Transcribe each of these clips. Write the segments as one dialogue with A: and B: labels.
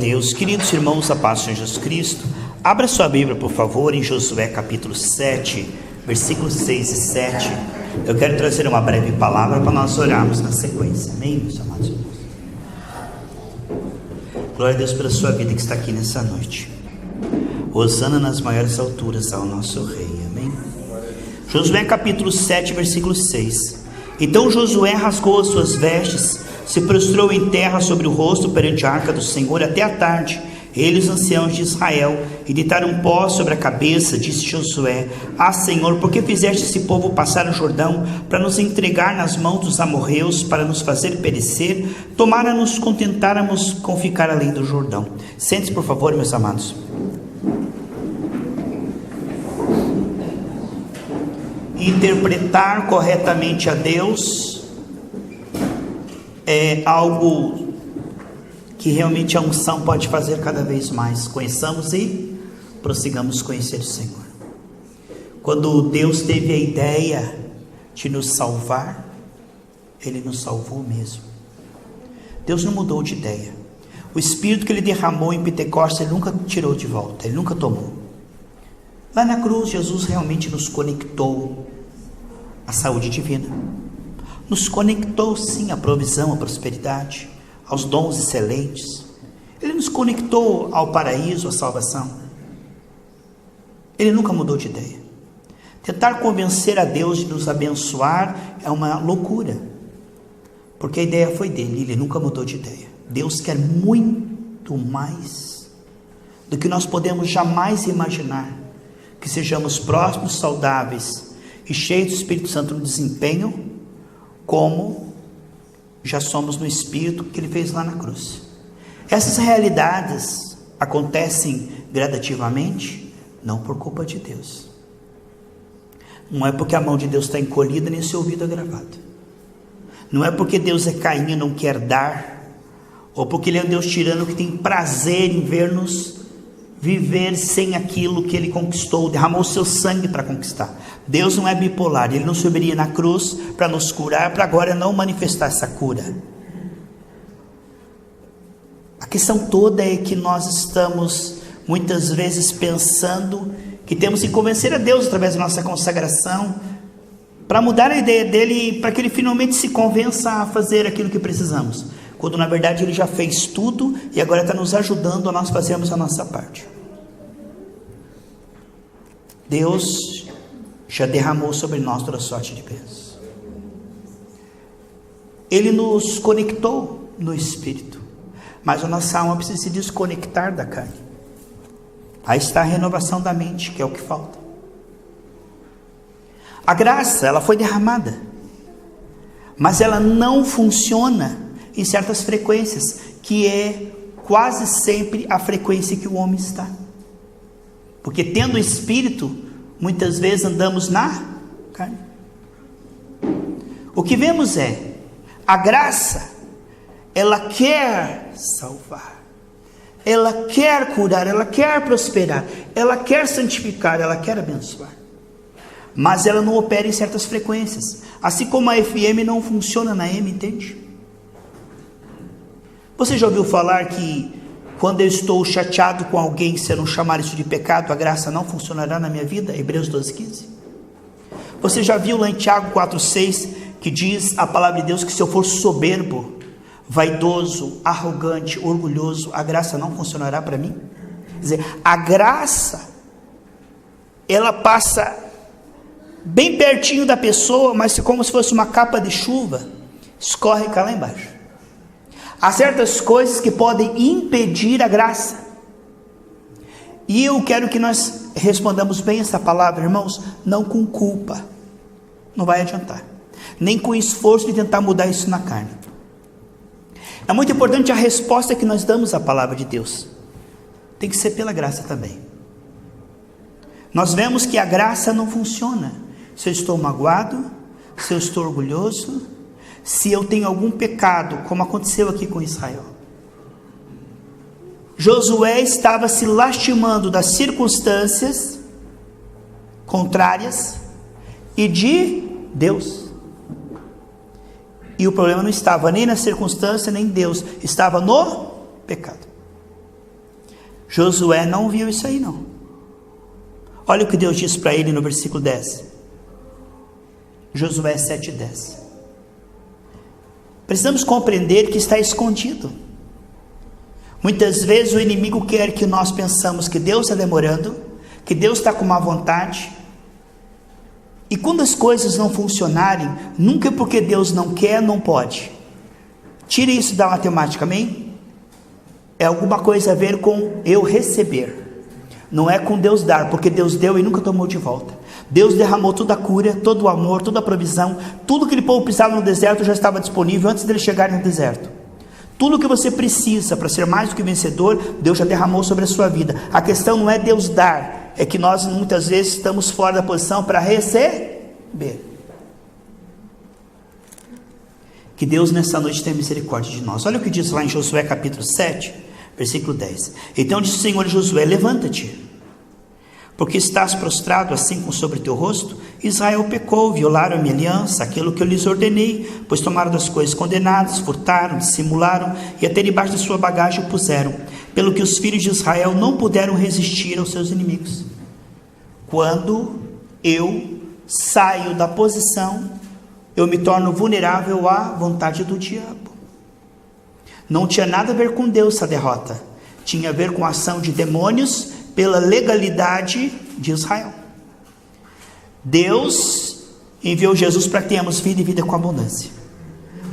A: Deus. Queridos irmãos, a paz do Senhor Jesus Cristo, abra sua Bíblia, por favor, em Josué capítulo 7, versículos 6 e 7. Eu quero trazer uma breve palavra para nós orarmos na sequência. Amém, meus amados irmãos? Glória a Deus pela sua vida que está aqui nessa noite. Hosana nas maiores alturas ao nosso Rei. Amém? Josué capítulo 7, versículo 6. Então Josué rasgou as suas vestes, se prostrou em terra sobre o rosto perante a arca do Senhor até a tarde. Ele e os anciãos de Israel, e deitaram pó sobre a cabeça. Disse Josué: Ah, Senhor, por que fizeste esse povo passar o Jordão para nos entregar nas mãos dos amorreus, para nos fazer perecer? Tomara nos contentáramos com ficar além do Jordão. Sente-se, por favor, meus amados. Interpretar corretamente a Deus é algo que realmente a unção pode fazer cada vez mais. Conheçamos e prossigamos conhecer o Senhor. Quando Deus teve a ideia de nos salvar, Ele nos salvou mesmo. Deus não mudou de ideia. O Espírito que Ele derramou em Pentecostes, Ele nunca tirou de volta, Ele nunca tomou. Lá na cruz, Jesus realmente nos conectou à saúde divina. Nos conectou sim à provisão, à prosperidade, aos dons excelentes. Ele nos conectou ao paraíso, à salvação. Ele nunca mudou de ideia. Tentar convencer a Deus de nos abençoar é uma loucura, porque a ideia foi dele, ele nunca mudou de ideia. Deus quer muito mais do que nós podemos jamais imaginar, que sejamos próximos, saudáveis e cheios do Espírito Santo no desempenho, como já somos no Espírito que Ele fez lá na cruz. Essas realidades acontecem gradativamente, não por culpa de Deus. Não é porque a mão de Deus está encolhida, nem seu ouvido é gravado. Não é porque Deus é Caim e não quer dar, ou porque Ele é um Deus tirano que tem prazer em ver-nos viver sem aquilo que Ele conquistou, derramou o seu sangue para conquistar. Deus não é bipolar, Ele não subiria na cruz para nos curar, para agora não manifestar essa cura. A questão toda é que nós estamos muitas vezes pensando que temos que convencer a Deus através da nossa consagração, para mudar a ideia dEle, para que Ele finalmente se convença a fazer aquilo que precisamos, quando na verdade Ele já fez tudo e agora está nos ajudando a nós fazermos a nossa parte. Deus já derramou sobre nós toda sorte de bênçãos. Ele nos conectou no Espírito, mas a nossa alma precisa se desconectar da carne. Aí está a renovação da mente, que é o que falta. A graça, ela foi derramada, mas ela não funciona em certas frequências, que é quase sempre a frequência que o homem está. Porque tendo o Espírito, muitas vezes andamos na carne. O que vemos é, a graça, ela quer salvar, ela quer curar, ela quer prosperar, ela quer santificar, ela quer abençoar. Mas ela não opera em certas frequências. Assim como a FM não funciona na M, entende? Você já ouviu falar que quando eu estou chateado com alguém, se eu não chamar isso de pecado, a graça não funcionará na minha vida? Hebreus 12:15. Você já viu lá em Tiago 4:6, que diz a palavra de Deus que se eu for soberbo, vaidoso, arrogante, orgulhoso, a graça não funcionará para mim? Quer dizer, a graça, ela passa bem pertinho da pessoa, mas como se fosse uma capa de chuva, escorre e cai lá embaixo. Há certas coisas que podem impedir a graça. E eu quero que nós respondamos bem essa palavra, irmãos, não com culpa. Não vai adiantar. Nem com esforço de tentar mudar isso na carne. É muito importante a resposta que nós damos à palavra de Deus. Tem que ser pela graça também. Nós vemos que a graça não funciona. Se eu estou magoado, se eu estou orgulhoso, se eu tenho algum pecado, como aconteceu aqui com Israel. Josué estava se lastimando das circunstâncias contrárias e de Deus. E o problema não estava nem na circunstância, nem em Deus, estava no pecado. Josué não viu isso aí não. Olha o que Deus diz para ele no versículo 10. Josué 7:10. Precisamos compreender que está escondido. Muitas vezes o inimigo quer que nós pensamos que Deus está demorando, que Deus está com má vontade. E quando as coisas não funcionarem, nunca é porque Deus não quer, não pode. Tire isso da matemática, amém? É alguma coisa a ver com eu receber. Não é com Deus dar, porque Deus deu e nunca tomou de volta. Deus derramou toda a cura, todo o amor, toda a provisão. Tudo que ele povo precisava no deserto já estava disponível antes dele chegar no deserto. Tudo que você precisa para ser mais do que vencedor, Deus já derramou sobre a sua vida. A questão não é Deus dar, é que nós muitas vezes estamos fora da posição para receber. Que Deus nessa noite tenha misericórdia de nós. Olha o que diz lá em Josué capítulo 7, versículo 10. Então disse o Senhor a Josué: levanta-te, porque estás prostrado assim sobre teu rosto. Israel pecou, violaram a minha aliança, aquilo que eu lhes ordenei, pois tomaram das coisas condenadas, furtaram, dissimularam, e até debaixo da sua bagagem o puseram, pelo que os filhos de Israel não puderam resistir aos seus inimigos. Quando eu saio da posição, eu me torno vulnerável à vontade do diabo. Não tinha nada a ver com Deus essa derrota, tinha a ver com a ação de demônios pela legalidade de Israel. Deus enviou Jesus para que tenhamos vida e vida com abundância.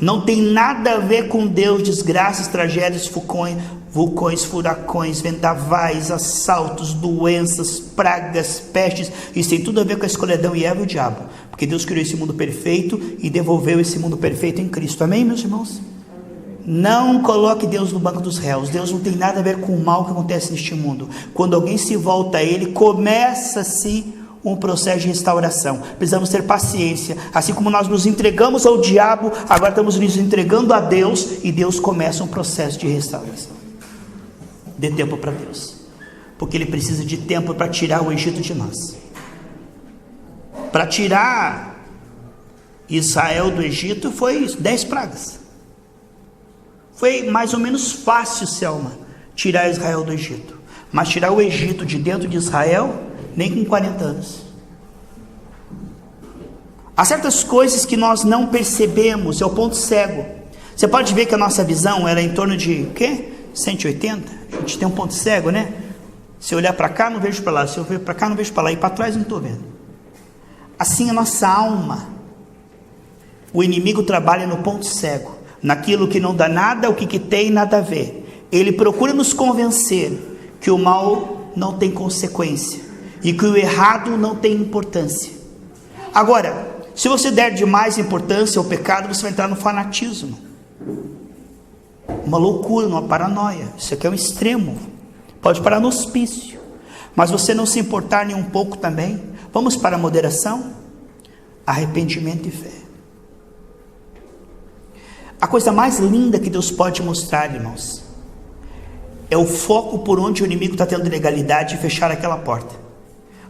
A: Não tem nada a ver com Deus, desgraças, tragédias, vulcões, furacões, vendavais, assaltos, doenças, pragas, pestes. Isso tem tudo a ver com a escolha de Adão e Eva e o diabo, porque Deus criou esse mundo perfeito e devolveu esse mundo perfeito em Cristo. Amém, meus irmãos? Não coloque Deus no banco dos réus. Deus não tem nada a ver com o mal que acontece neste mundo. Quando alguém se volta a Ele, começa-se um processo de restauração. Precisamos ter paciência. Assim como nós nos entregamos ao diabo, agora estamos nos entregando a Deus, e Deus começa um processo de restauração. Dê tempo para Deus, porque Ele precisa de tempo para tirar o Egito de nós. Para tirar Israel do Egito foi 10 pragas. Foi mais ou menos fácil, Selma, tirar Israel do Egito. Mas tirar o Egito de dentro de Israel, nem com 40 anos. Há certas coisas que nós não percebemos, é o ponto cego. Você pode ver que a nossa visão era em torno de, o quê? 180? A gente tem um ponto cego, né? Se eu olhar para cá, não vejo para lá. Se eu ver para cá, não vejo para lá. E para trás, não estou vendo. Assim a nossa alma. O inimigo trabalha no ponto cego, naquilo que não dá nada, o que tem nada a ver. Ele procura nos convencer que o mal não tem consequência e que o errado não tem importância. Agora, se você der demais importância ao pecado, você vai entrar no fanatismo, uma loucura, uma paranoia. Isso aqui é um extremo, pode parar no hospício. Mas você não se importar nem um pouco também, vamos para a moderação, arrependimento e fé. A coisa mais linda que Deus pode mostrar, irmãos, é o foco por onde o inimigo está tendo legalidade de fechar aquela porta.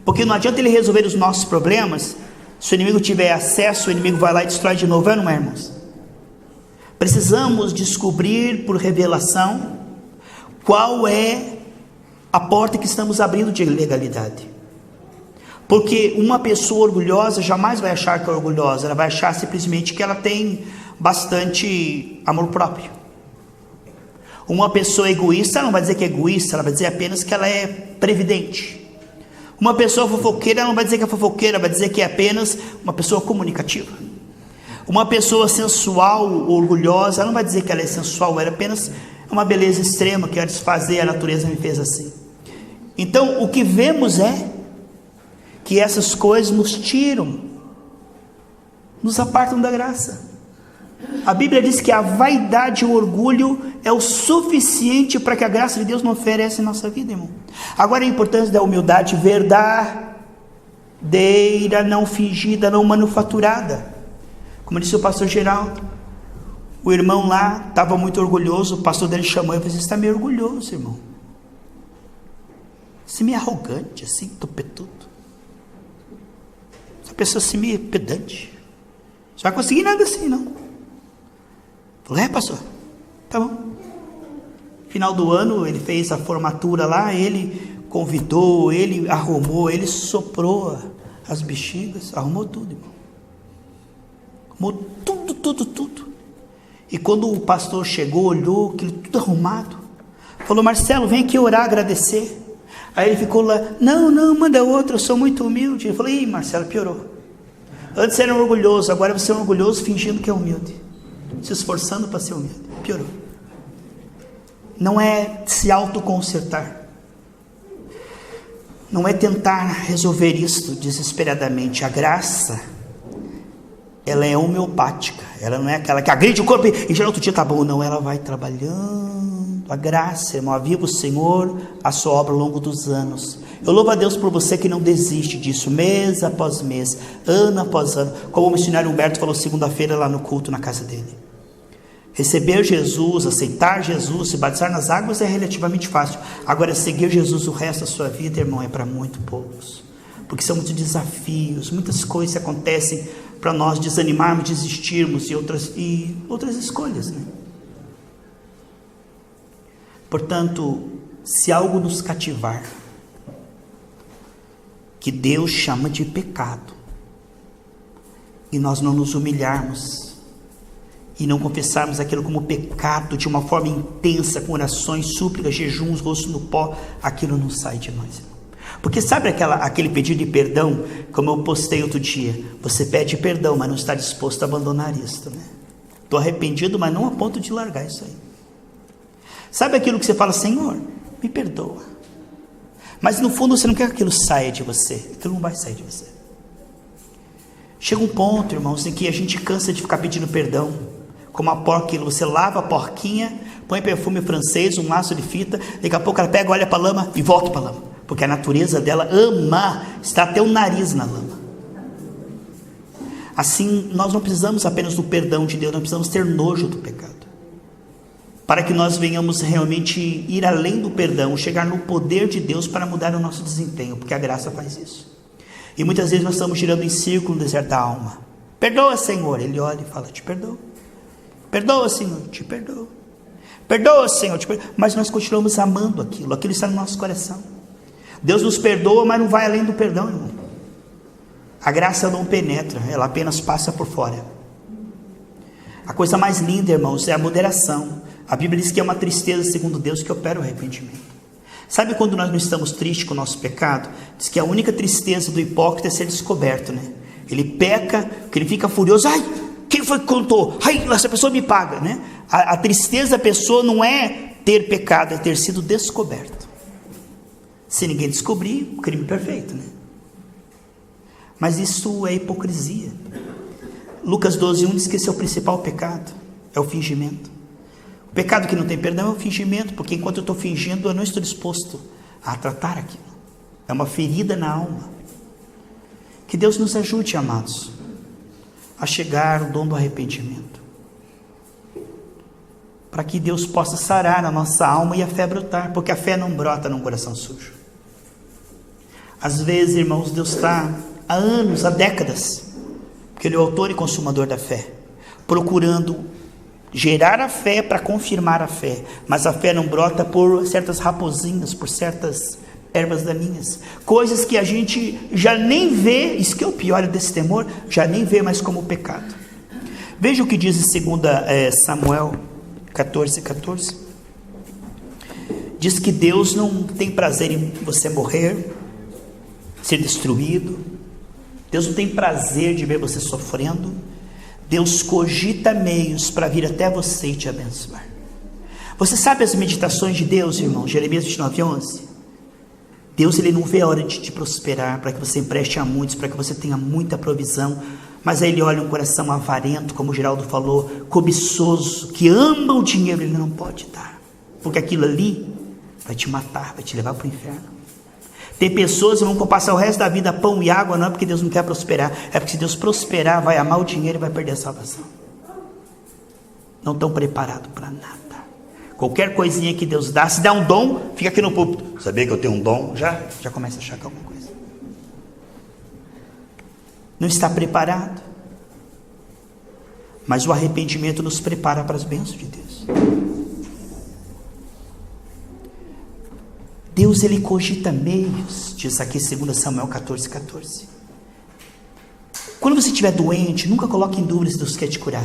A: Porque não adianta ele resolver os nossos problemas, se o inimigo tiver acesso, o inimigo vai lá e destrói de novo, não é, irmãos? Precisamos descobrir por revelação qual é a porta que estamos abrindo de legalidade. Porque uma pessoa orgulhosa jamais vai achar que é orgulhosa, ela vai achar simplesmente que ela tem bastante amor próprio. Uma pessoa egoísta não vai dizer que é egoísta, ela vai dizer apenas que ela é previdente. Uma pessoa fofoqueira não vai dizer que é fofoqueira, vai dizer que é apenas uma pessoa comunicativa. Uma pessoa sensual, orgulhosa, ela não vai dizer que ela é sensual, ela é apenas uma beleza extrema, que quer desfazer, a natureza me fez assim. Então, o que vemos é que essas coisas nos tiram, nos apartam da graça. A Bíblia diz que a vaidade e o orgulho é o suficiente para que a graça de Deus não ofereça em nossa vida, irmão. Agora a importância da humildade verdadeira, não fingida, não manufaturada. Como disse o pastor Geraldo, o irmão lá estava muito orgulhoso, o pastor dele chamou e falou: você está meio orgulhoso, irmão. Você é meio arrogante, assim, topetudo. Essa pessoa assim meio pedante. Você vai conseguir nada assim, não. Falei: pastor, tá bom. Final do ano, ele fez a formatura lá, ele convidou, ele arrumou, ele soprou as bexigas, arrumou tudo, irmão. Arrumou tudo. E quando o pastor chegou, olhou aquilo tudo arrumado, falou: Marcelo, vem aqui orar, agradecer. Aí ele ficou lá: não, manda outro, eu sou muito humilde. Eu falei: ih, Marcelo, piorou. Antes era um orgulhoso, agora você é um orgulhoso fingindo que é humilde, se esforçando para ser humilde. Piorou. Não é se autoconsertar, não é tentar resolver isto desesperadamente. A graça, ela é homeopática, ela não é aquela que agride o corpo e já no outro dia tá bom, não, ela vai trabalhando. A graça, irmão, aviva o Senhor a sua obra ao longo dos anos. Eu louvo a Deus por você que não desiste disso, mês após mês, ano após ano, como o missionário Humberto falou segunda-feira lá no culto na casa dele. Receber Jesus, aceitar Jesus, se batizar nas águas é relativamente fácil. Agora, seguir Jesus o resto da sua vida, irmão, é para muito poucos, porque são muitos desafios, muitas coisas acontecem para nós desanimarmos, desistirmos e outras escolhas, né? Portanto, se algo nos cativar, que Deus chama de pecado, e nós não nos humilharmos, e não confessarmos aquilo como pecado, de uma forma intensa, com orações, súplicas, jejuns, rosto no pó, aquilo não sai de nós. Porque sabe aquele pedido de perdão, como eu postei outro dia, você pede perdão, mas não está disposto a abandonar isso, né? Estou arrependido, mas não a ponto de largar isso aí. Sabe aquilo que você fala: Senhor, me perdoa, mas no fundo você não quer que aquilo saia de você, aquilo não vai sair de você. Chega um ponto, irmãos, em que a gente cansa de ficar pedindo perdão, como a porca, você lava a porquinha, põe perfume francês, um laço de fita, daqui a pouco ela pega, olha para a lama e volta para a lama, porque a natureza dela ama estar até o nariz na lama. Assim, nós não precisamos apenas do perdão de Deus, nós precisamos ter nojo do pecado, para que nós venhamos realmente ir além do perdão, chegar no poder de Deus para mudar o nosso desempenho, porque a graça faz isso. E muitas vezes nós estamos girando em círculo no deserto da alma. Perdoa, Senhor. Ele olha e fala: te perdoo. Perdoa, Senhor, te perdoo. Perdoa, Senhor, te perdoo. Mas nós continuamos amando aquilo está no nosso coração. Deus nos perdoa, mas não vai além do perdão, irmão. A graça não penetra, ela apenas passa por fora. A coisa mais linda, irmãos, é a moderação. A Bíblia diz que é uma tristeza segundo Deus que opera o arrependimento. Sabe quando nós não estamos tristes com o nosso pecado? Diz que a única tristeza do hipócrita é ser descoberto, né? Ele peca, que ele fica furioso: ai, quem foi que contou? Ai, essa pessoa me paga, né? A tristeza da pessoa não é ter pecado, é ter sido descoberto. Se ninguém descobrir, crime perfeito, né? Mas isso é hipocrisia. Lucas 12:1 diz que esse é o principal pecado, é o fingimento. O pecado que não tem perdão é o fingimento, porque enquanto eu estou fingindo, eu não estou disposto a tratar aquilo. É uma ferida na alma. Que Deus nos ajude, amados, a chegar ao dom do arrependimento, para que Deus possa sarar a nossa alma e a fé brotar, porque a fé não brota num coração sujo. Às vezes, irmãos, Deus está há anos, há décadas, porque Ele é o autor e consumador da fé, procurando gerar a fé para confirmar a fé, mas a fé não brota por certas raposinhas, por certas ervas daninhas, coisas que a gente já nem vê, isso que é o pior desse temor, já nem vê mais como pecado. Veja o que diz em 2 Samuel 14:14. Diz que Deus não tem prazer em você morrer, ser destruído. Deus não tem prazer de ver você sofrendo. Deus cogita meios para vir até você e te abençoar. Você sabe as meditações de Deus, irmão? Jeremias 29:11. Deus, Ele não vê a hora de te prosperar, para que você empreste a muitos, para que você tenha muita provisão, mas aí Ele olha um coração avarento, como o Geraldo falou, cobiçoso, que ama o dinheiro, Ele não pode dar, porque aquilo ali vai te matar, vai te levar para o inferno. Tem pessoas que vão passar o resto da vida pão e água, não é porque Deus não quer prosperar, é porque se Deus prosperar, vai amar o dinheiro e vai perder a salvação. Não estão preparados para nada. Qualquer coisinha que Deus dá, se dá um dom, fica aqui no púlpito. Sabia que eu tenho um dom? Já começa a achar que é alguma coisa. Não está preparado. Mas o arrependimento nos prepara para as bênçãos de Deus. Deus, ele cogita meios, diz aqui 2 Samuel 14:14. Quando você estiver doente, nunca coloque em dúvida se Deus quer te curar.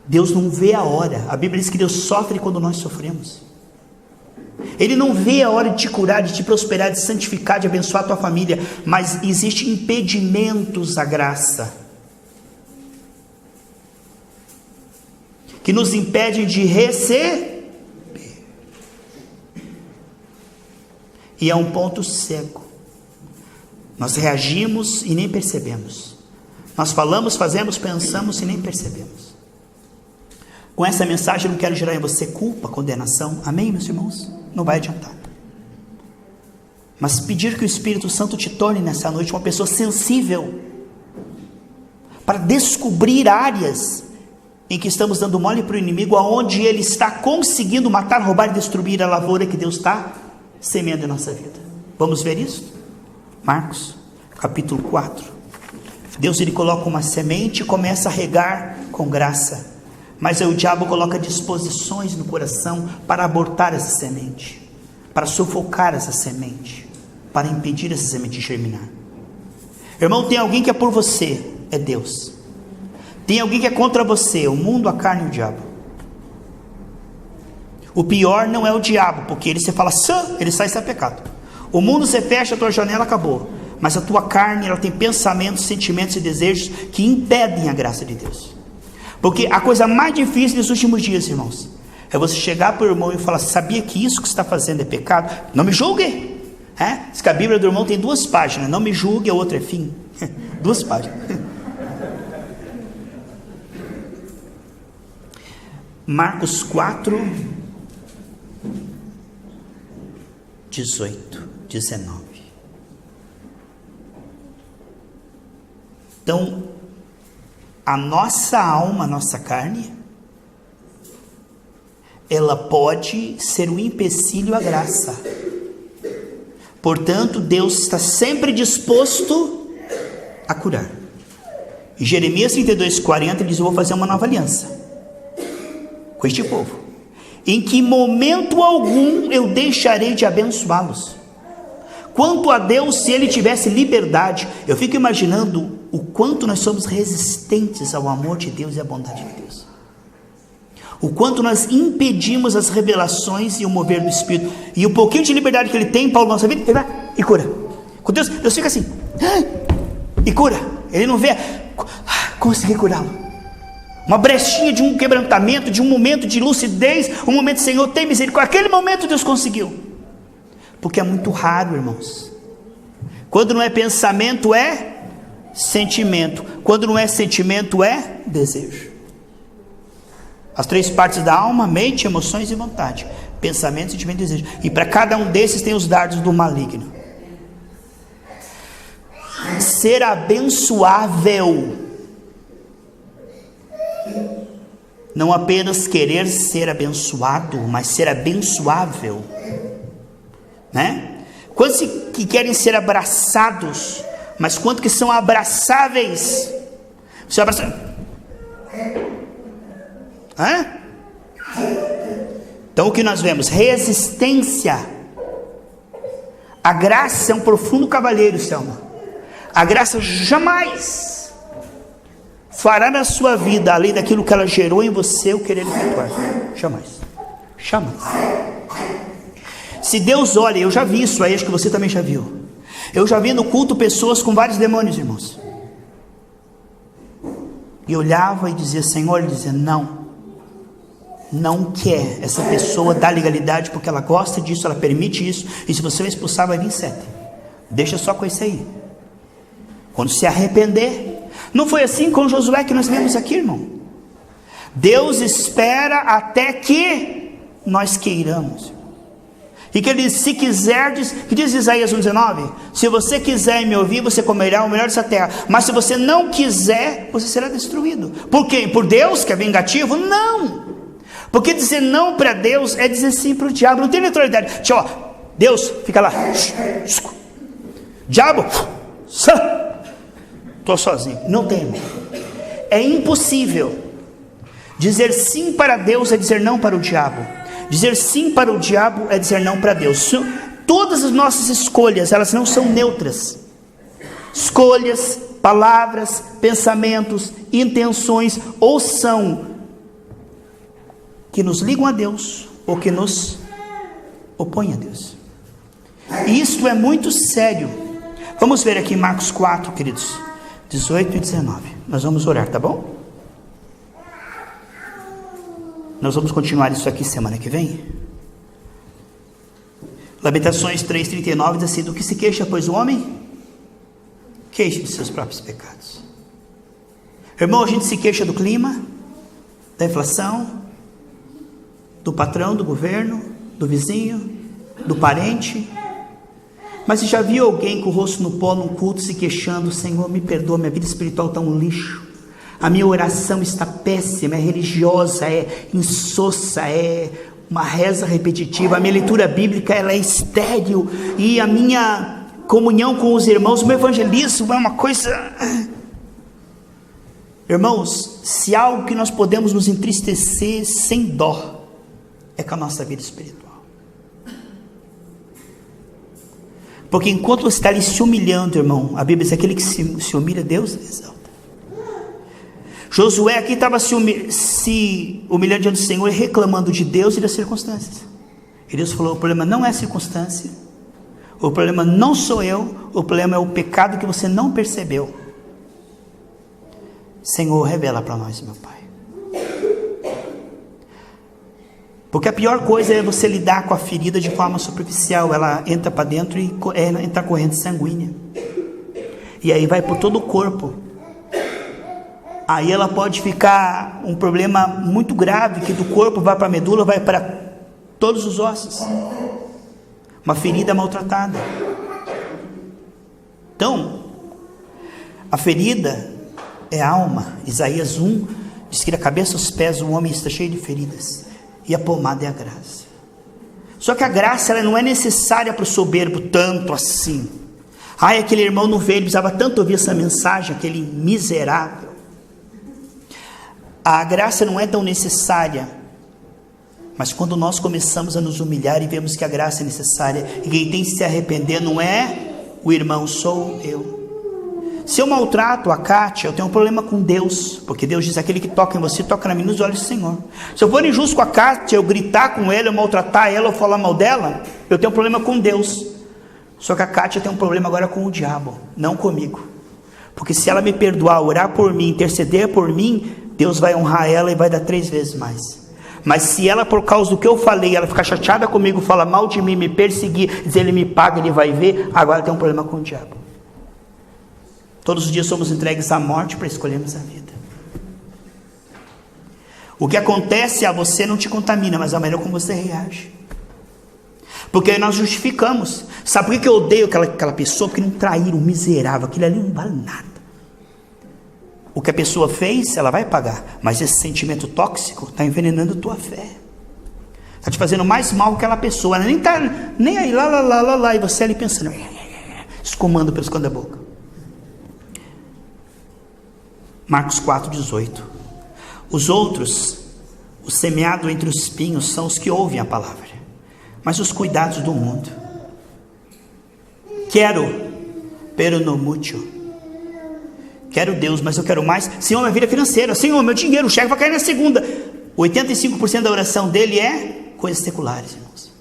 A: Deus não vê a hora. A Bíblia diz que Deus sofre quando nós sofremos. Ele não vê a hora de te curar, de te prosperar, de santificar, de abençoar a tua família. Mas existem impedimentos à graça, que nos impedem de receber. E é um ponto cego. Nós reagimos e nem percebemos. Nós falamos, fazemos, pensamos e nem percebemos. Com essa mensagem eu não quero gerar em você culpa, condenação. Amém, meus irmãos? Não vai adiantar. Mas pedir que o Espírito Santo te torne nessa noite uma pessoa sensível, para descobrir áreas em que estamos dando mole para o inimigo, aonde ele está conseguindo matar, roubar e destruir a lavoura que Deus está semeando em nossa vida. Vamos ver isso? Marcos, capítulo 4. Deus, ele coloca uma semente e começa a regar com graça. Mas aí o diabo coloca disposições no coração para abortar essa semente, para sufocar essa semente, para impedir essa semente de germinar. Irmão, tem alguém que é por você, é Deus. Tem alguém que é contra você, o mundo, a carne e o diabo. O pior não é o diabo, porque ele, você fala, ele sai pecado. O mundo, você fecha a tua janela, acabou. Mas a tua carne, ela tem pensamentos, sentimentos e desejos que impedem a graça de Deus. Porque a coisa mais difícil dos últimos dias, irmãos, é você chegar para o irmão e falar, sabia que isso que você está fazendo é pecado? Não me julgue. Diz que a Bíblia do irmão tem 2 páginas, não me julgue, a outra é fim. 2 páginas. Marcos 4, 18, 19. Então, a nossa alma, a nossa carne, ela pode ser um empecilho à graça. Portanto, Deus está sempre disposto a curar. Em Jeremias 32:40 ele diz, eu vou fazer uma nova aliança com este povo, em que momento algum eu deixarei de abençoá-los. Quanto a Deus, se ele tivesse liberdade, eu fico imaginando o quanto nós somos resistentes ao amor de Deus e à bondade de Deus. O quanto nós impedimos as revelações e o mover do Espírito. E o pouquinho de liberdade que ele tem, Paulo, na nossa vida, ele vai e cura. Com Deus, Deus fica assim, e cura. Ele não vê, consegui curá-lo. Uma brechinha de um quebrantamento, de um momento de lucidez, um momento, Senhor, tem misericórdia. Aquele momento Deus conseguiu. Porque é muito raro, irmãos. Quando não é pensamento, é sentimento. Quando não é sentimento, é desejo. As 3 partes da alma, mente, emoções e vontade. Pensamento, sentimento e desejo. E para cada um desses tem os dardos do maligno. Ser abençoável. Não apenas querer ser abençoado, mas ser abençoável. Né? Quantos que querem ser abraçados, mas quantos que são abraçáveis? Você abraça? Então o que nós vemos? Resistência. A graça é um profundo cavalheiro, Selma. A graça jamais fará na sua vida, além daquilo que ela gerou em você, o querer efetuar. Jamais. Se Deus olha, eu já vi isso aí, acho que você também já viu. Eu já vi no culto pessoas com vários demônios, irmãos. E olhava e dizia, Senhor, ele dizia, não quer. Essa pessoa dá legalidade porque ela gosta disso, ela permite isso. E se você expulsar, vai vir 7. Deixa só com esse aí. Quando se arrepender. Não foi assim com Josué que nós lemos aqui, irmão. Deus espera até que nós queiramos. E que ele diz, se quiserdes, que diz Isaías 1,19? Se você quiser me ouvir, você comerá o melhor dessa terra. Mas se você não quiser, você será destruído. Por quê? Por Deus, que é vingativo? Não. Porque dizer não para Deus é dizer sim para o diabo. Não tem neutralidade. Tchau, Deus, fica lá. Diabo, estou sozinho. Não tem. É impossível. Dizer sim para Deus é dizer não para o diabo. Dizer sim para o diabo é dizer não para Deus. Todas as nossas escolhas, elas não são neutras. Escolhas, palavras, pensamentos, intenções, ou são que nos ligam a Deus, ou que nos opõem a Deus. E isso é muito sério. Vamos ver aqui Marcos 4, queridos, 18 e 19. Nós vamos orar, tá bom? Nós vamos continuar isso aqui semana que vem. Lamentações 3,39 diz assim: do que se queixa, pois, o homem? Queixe de seus próprios pecados. Irmão, a gente se queixa do clima, da inflação, do patrão, do governo, do vizinho, do parente. Mas você já viu alguém com o rosto no pó num culto se queixando: Senhor, me perdoa, minha vida espiritual está um lixo, a minha oração está péssima, é religiosa, é insossa, é uma reza repetitiva, a minha leitura bíblica ela é estéril, e a minha comunhão com os irmãos, o meu evangelismo é uma coisa... Irmãos, se há algo que nós podemos nos entristecer sem dó, é com a nossa vida espiritual. Porque enquanto você está ali se humilhando, irmão, a Bíblia diz: aquele que se humilha, Deus exalta. Josué aqui estava se humilhando diante do Senhor e reclamando de Deus e das circunstâncias. E Deus falou: o problema não é a circunstância, o problema não sou eu, o problema é o pecado que você não percebeu. Senhor, revela para nós, meu Pai. Porque a pior coisa é você lidar com a ferida de forma superficial. Ela entra para dentro e entra corrente sanguínea, e aí vai por todo o corpo. Aí ela pode ficar um problema muito grave, que do corpo vai para a medula, vai para todos os ossos. Uma ferida maltratada. Então, a ferida é a alma. Isaías 1 diz que da cabeça aos pés o homem está cheio de feridas, e a pomada é a graça. Só que a graça ela não é necessária para o soberbo tanto assim. Ai, aquele irmão não veio, ele precisava tanto ouvir essa mensagem, aquele miserável. A graça não é tão necessária, mas quando nós começamos a nos humilhar e vemos que a graça é necessária, e quem tem que se arrepender não é o irmão, sou eu. Se eu maltrato a Kátia, eu tenho um problema com Deus, porque Deus diz: aquele que toca em você, toca na mim nos olhos do Senhor. Se eu for injusto com a Kátia, eu gritar com ela, eu maltratar ela, ou falar mal dela, eu tenho um problema com Deus. Só que a Kátia tem um problema agora com o diabo, não comigo. Porque se ela me perdoar, orar por mim, interceder por mim, Deus vai honrar ela e vai dar 3 vezes mais. Mas se ela, por causa do que eu falei, ela ficar chateada comigo, falar mal de mim, me perseguir, dizer ele me paga, ele vai ver, agora tem um problema com o diabo. Todos os dias somos entregues à morte para escolhermos a vida. O que acontece a você não te contamina, mas é a maneira como você reage. Porque aí nós justificamos. Sabe por que eu odeio aquela pessoa? Porque não traíram, miserável, aquilo ali não vale nada. O que a pessoa fez, ela vai pagar. Mas esse sentimento tóxico está envenenando tua fé. Está te fazendo mais mal que aquela pessoa. Ela nem está nem aí, lá. E você ali pensando, escumando pelos cantos da boca. Marcos 4,18. Os outros, o semeado entre os espinhos, são os que ouvem a palavra, mas os cuidados do mundo. Quero, pero no mucho. Quero Deus, mas eu quero mais. Senhor, minha vida financeira. Senhor, meu dinheiro, o cheque vai cair na segunda. 85% da oração dele é coisas seculares, irmãos.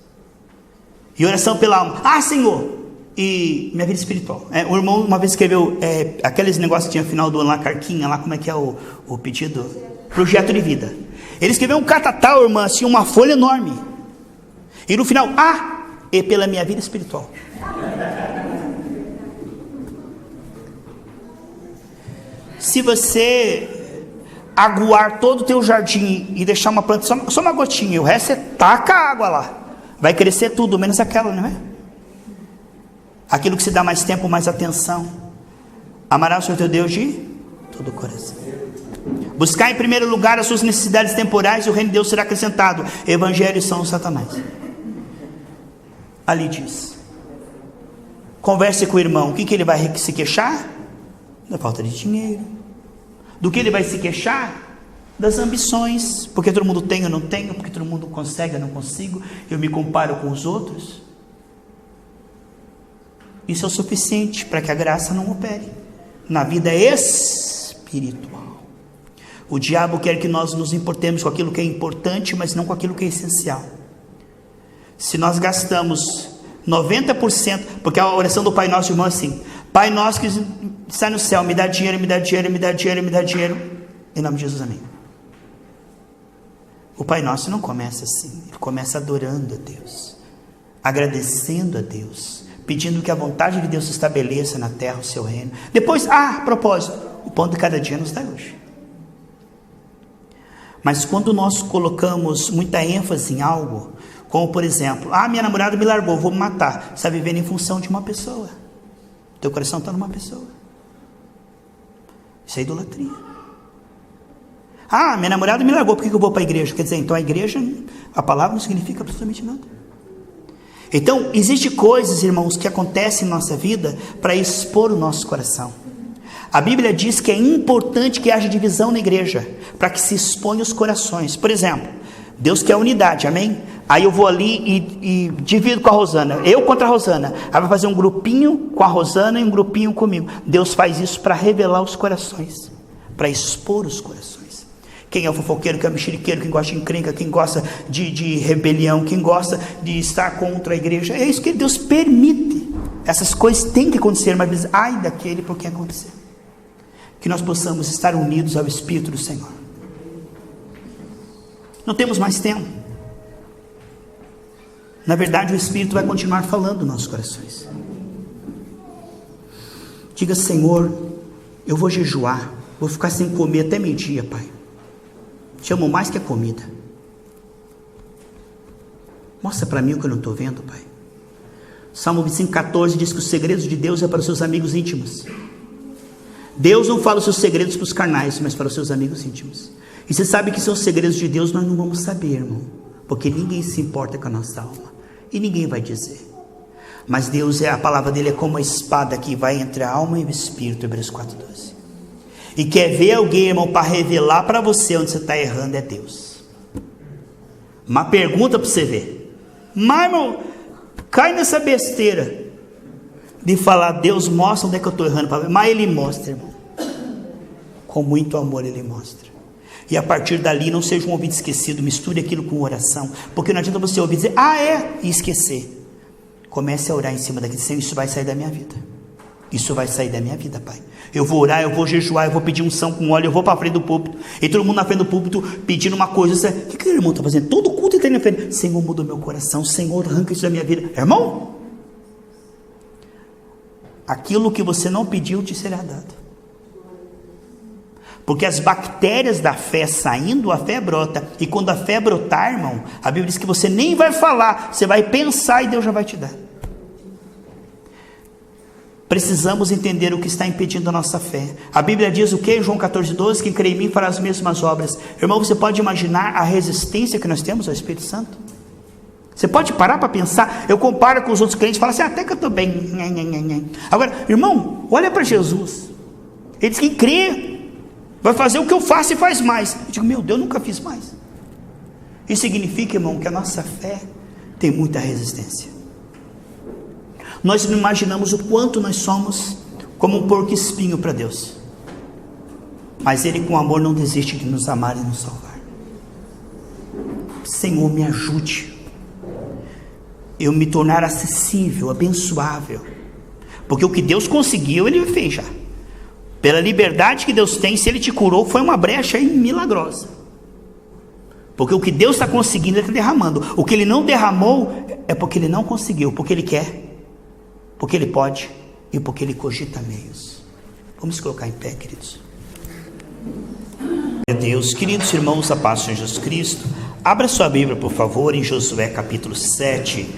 A: E oração pela alma. Ah, Senhor. E minha vida espiritual. O irmão uma vez escreveu aqueles negócios que tinha no final do ano lá, carquinha lá, como é que é o pedido? Projeto de vida. Ele escreveu um catatal, irmã, assim, uma folha enorme. E no final, e pela minha vida espiritual. Se você aguar todo o teu jardim e deixar uma planta, só uma gotinha, o resto você taca a água lá, vai crescer tudo, menos aquela, não é? Aquilo que se dá mais tempo, mais atenção. Amarás o Senhor teu Deus de todo o coração. Buscar em primeiro lugar as suas necessidades temporais, e o reino de Deus será acrescentado. Evangelho são Satanás. Ali diz: converse com o irmão. O que ele vai se queixar? Da falta de dinheiro. Do que ele vai se queixar? das ambições, porque todo mundo tem, eu não tenho, porque todo mundo consegue, eu não consigo, eu me comparo com os outros. Isso é o suficiente para que a graça não opere na vida espiritual. O diabo quer que nós nos importemos com aquilo que é importante, mas não com aquilo que é essencial. Se nós gastamos 90%, porque a oração do Pai Nosso, irmão, é assim: Pai Nosso que está no céu, me dá dinheiro, me dá dinheiro, me dá dinheiro, me dá dinheiro, em nome de Jesus, amém. O Pai Nosso não começa assim, ele começa adorando a Deus, agradecendo a Deus, pedindo que a vontade de Deus se estabeleça na terra, o seu reino. Depois, propósito, o pão de cada dia nos dá hoje. Mas quando nós colocamos muita ênfase em algo, como por exemplo, minha namorada me largou, vou me matar. Você está vivendo em função de uma pessoa. Teu coração está numa pessoa. Isso é idolatria. Minha namorada me largou, por que eu vou para a igreja? Quer dizer, então a igreja, a palavra não significa absolutamente nada. Então, existem coisas, irmãos, que acontecem em nossa vida para expor o nosso coração. A Bíblia diz que é importante que haja divisão na igreja, para que se exponha os corações. Por exemplo, Deus quer unidade, amém? Aí eu vou ali e divido com a Rosana, eu contra a Rosana. Aí vai fazer um grupinho com a Rosana e um grupinho comigo. Deus faz isso para revelar os corações, para expor os corações. Quem é o fofoqueiro, quem é o mexeriqueiro, quem gosta de encrenca, quem gosta de rebelião, quem gosta de estar contra a igreja. É isso que Deus permite. Essas coisas têm que acontecer, mas ai daquele por que acontecer. Que nós possamos estar unidos ao Espírito do Senhor. Não temos mais tempo. Na verdade, o Espírito vai continuar falando nos nossos corações. Diga: Senhor, eu vou jejuar, vou ficar sem comer até meio-dia, Pai. Te amo mais que a comida. Mostra para mim o que eu não estou vendo, Pai. Salmo 25:14 diz que os segredos de Deus é para os seus amigos íntimos. Deus não fala os seus segredos para os carnais, mas para os seus amigos íntimos. E você sabe que são os segredos de Deus, nós não vamos saber, irmão, porque ninguém se importa com a nossa alma, e ninguém vai dizer. Mas Deus, a palavra dele é como a espada que vai entre a alma e o espírito, Hebreus 4:12. E quer ver alguém, irmão, para revelar para você onde você está errando, é Deus. Uma pergunta para você ver. Mas, irmão, cai nessa besteira de falar: Deus mostra onde é que eu estou errando. Mas Ele mostra, irmão. Com muito amor Ele mostra. E a partir dali, não seja um ouvido esquecido, misture aquilo com oração. Porque não adianta você ouvir e dizer, e esquecer. Comece a orar em cima daquilo. Senhor, isso vai sair da minha vida. Isso vai sair da minha vida, Pai. Eu vou orar, eu vou jejuar, eu vou pedir unção com óleo, eu vou para a frente do púlpito. E todo mundo na frente do púlpito pedindo uma coisa. O que o irmão está fazendo? Todo culto está na frente. Senhor, muda o meu coração. Senhor, arranca isso da minha vida. Irmão, aquilo que você não pediu te será dado. Porque as bactérias da fé saindo, a fé brota. E quando a fé brotar, irmão, a Bíblia diz que você nem vai falar, você vai pensar e Deus já vai te dar. Precisamos entender o que está impedindo a nossa fé. A Bíblia diz o que? João 14:12, quem crê em mim fará as mesmas obras. Irmão, você pode imaginar a resistência que nós temos ao Espírito Santo? Você pode parar para pensar? Eu comparo com os outros crentes e falo assim, até que eu estou bem. Agora, irmão, olha para Jesus. Ele diz que crê vai fazer o que eu faço e faz mais. Eu digo, meu Deus, eu nunca fiz mais. Isso significa, irmão, que a nossa fé tem muita resistência. Nós não imaginamos o quanto nós somos como um porco espinho para Deus. Mas Ele com amor não desiste de nos amar e nos salvar. Senhor, me ajude. Eu me tornar acessível, abençoável. Porque o que Deus conseguiu, Ele fez já. Pela liberdade que Deus tem, se Ele te curou, foi uma brecha aí milagrosa. Porque o que Deus está conseguindo, Ele está derramando. O que Ele não derramou, é porque Ele não conseguiu, porque Ele quer, porque Ele pode e porque Ele cogita meios. Vamos colocar em pé, queridos. Meu Deus, queridos irmãos, a paz de Jesus Cristo. Abra sua Bíblia, por favor, em Josué capítulo 7.